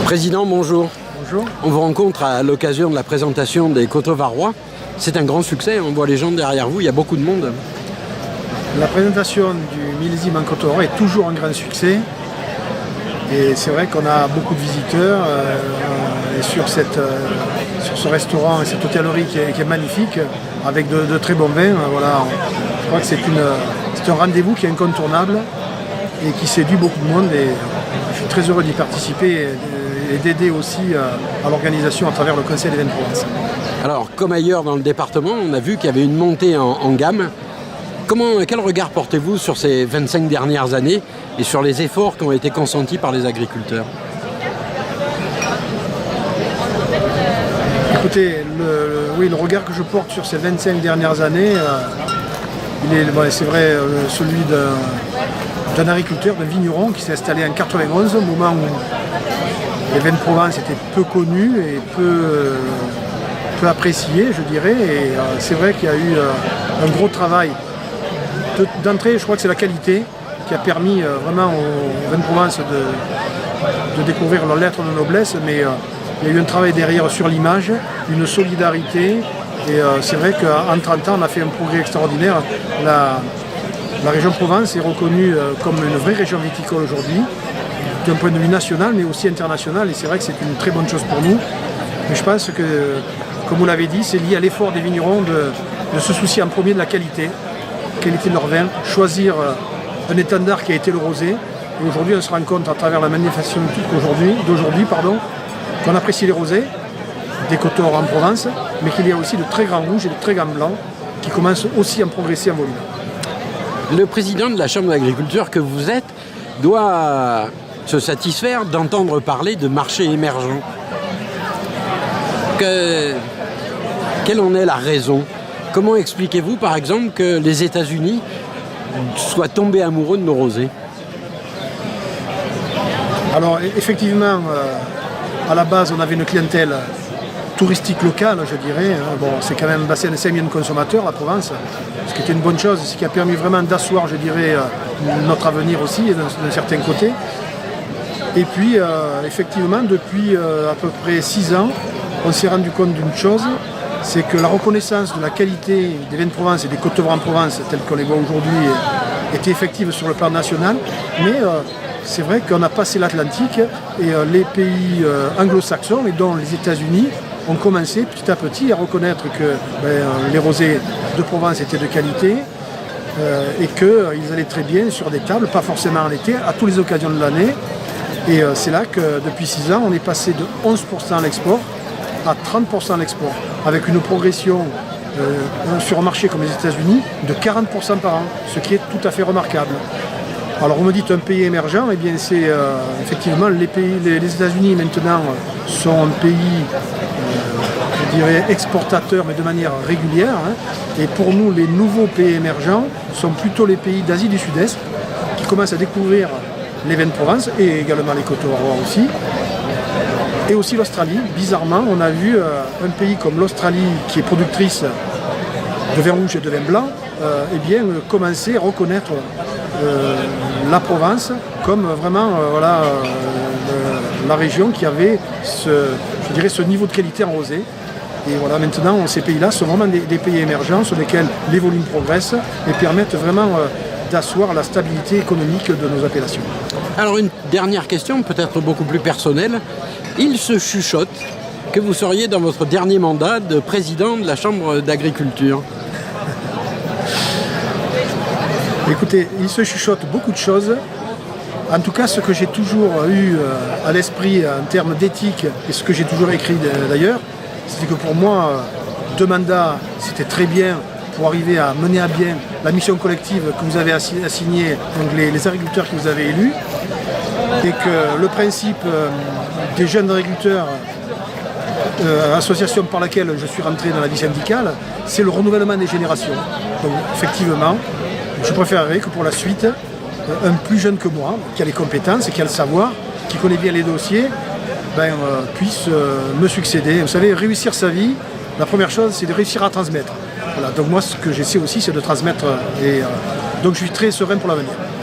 Président, bonjour. Bonjour. On vous rencontre à l'occasion de la présentation des Coteaux Varois. C'est un grand succès, on voit les gens derrière vous, il y a beaucoup de monde. La présentation du millésime en Coteaux Varois est toujours un grand succès. Et c'est vrai qu'on a beaucoup de visiteurs et sur ce restaurant et cette hôtellerie qui est magnifique, avec de très bons vins. Voilà, je crois que c'est un rendez-vous qui est incontournable et qui séduit beaucoup de monde. Et je suis très heureux d'y participer et d'aider aussi à l'organisation à travers le Conseil des vins de Provence. Alors, comme ailleurs dans le département, on a vu qu'il y avait une montée en gamme. Quel regard portez-vous sur ces 25 dernières années et sur les efforts qui ont été consentis par les agriculteurs? Écoutez, le regard que je porte sur ces 25 dernières années, c'est vrai, celui d'un agriculteur, d'un vigneron qui s'est installé en 91, au moment où les vins de Provence étaient peu connus et peu appréciés, je dirais. Et c'est vrai qu'il y a eu un gros travail. D'entrée, je crois que c'est la qualité qui a permis vraiment aux vins de Provence de découvrir leur lettre de noblesse, mais il y a eu un travail derrière sur l'image, une solidarité, et c'est vrai qu'en 30 ans, on a fait un progrès extraordinaire. La région Provence est reconnue comme une vraie région viticole aujourd'hui, d'un point de vue national, mais aussi international, et c'est vrai que c'est une très bonne chose pour nous. Mais je pense que, comme vous l'avez dit, c'est lié à l'effort des vignerons de se soucier en premier de la qualité de leur vin, choisir un étendard qui a été le rosé. Et aujourd'hui, on se rend compte à travers la manifestation d'aujourd'hui, qu'on apprécie les rosés, des Coteaux en Provence, mais qu'il y a aussi de très grands rouges et de très grands blancs qui commencent aussi à progresser en volume. Le président de la Chambre d'agriculture que vous êtes doit se satisfaire d'entendre parler de marchés émergents. Quelle en est la raison ? Comment expliquez-vous, par exemple, que les États-Unis soient tombés amoureux de nos rosés? Alors, effectivement, à la base, on avait une clientèle touristique locale, je dirais. Bon, c'est quand même un bassin de 5 millions de consommateurs, la Provence, ce qui était une bonne chose, ce qui a permis vraiment d'asseoir, je dirais, notre avenir aussi, d'un certain côté. Et puis, effectivement, depuis à peu près 6 ans, on s'est rendu compte d'une chose, c'est que la reconnaissance de la qualité des vins de Provence et des Coteaux Varois en Provence, tels qu'on les voit aujourd'hui, était effective sur le plan national. Mais c'est vrai qu'on a passé l'Atlantique et les pays anglo-saxons, et dont les États-Unis, ont commencé petit à petit à reconnaître que les rosés de Provence étaient de qualité et qu'ils allaient très bien sur des tables, pas forcément en été, à toutes les occasions de l'année. Et c'est là que depuis 6 ans, on est passé de 11% à l'export à 30% à l'export, avec une progression sur un marché comme les États-Unis de 40% par an, ce qui est tout à fait remarquable. Alors vous me dites un pays émergent, eh bien c'est effectivement les États-Unis maintenant sont un pays, je dirais, exportateur, mais de manière régulière. Et pour nous, les nouveaux pays émergents sont plutôt les pays d'Asie du Sud-Est, qui commencent à découvrir les vins de Provence, et également les Coteaux Varois aussi. Et aussi l'Australie. Bizarrement, on a vu un pays comme l'Australie, qui est productrice de vin rouge et de vin blanc, commencer à reconnaître la Provence comme vraiment la région qui avait ce niveau de qualité en rosé. Et voilà, maintenant, ces pays-là sont vraiment des pays émergents sur lesquels les volumes progressent et permettent vraiment d'asseoir la stabilité économique de nos appellations. Alors une dernière question, peut-être beaucoup plus personnelle. Il se chuchote que vous seriez dans votre dernier mandat de président de la Chambre d'agriculture. Écoutez, il se chuchote beaucoup de choses. En tout cas, ce que j'ai toujours eu à l'esprit en termes d'éthique, et ce que j'ai toujours écrit d'ailleurs, c'est que pour moi, 2 mandats, c'était très bien pour arriver à mener à bien la mission collective que vous avez assignée, donc les agriculteurs que vous avez élus, et que le principe des jeunes agriculteurs, association par laquelle je suis rentré dans la vie syndicale, c'est le renouvellement des générations. Donc effectivement, je préférerais que pour la suite, un plus jeune que moi, qui a les compétences, qui a le savoir, qui connaît bien les dossiers, puisse me succéder. Vous savez, réussir sa vie, la première chose, c'est de réussir à transmettre. Voilà. Donc moi, ce que j'essaie aussi, c'est de transmettre. Et donc je suis très serein pour l'avenir.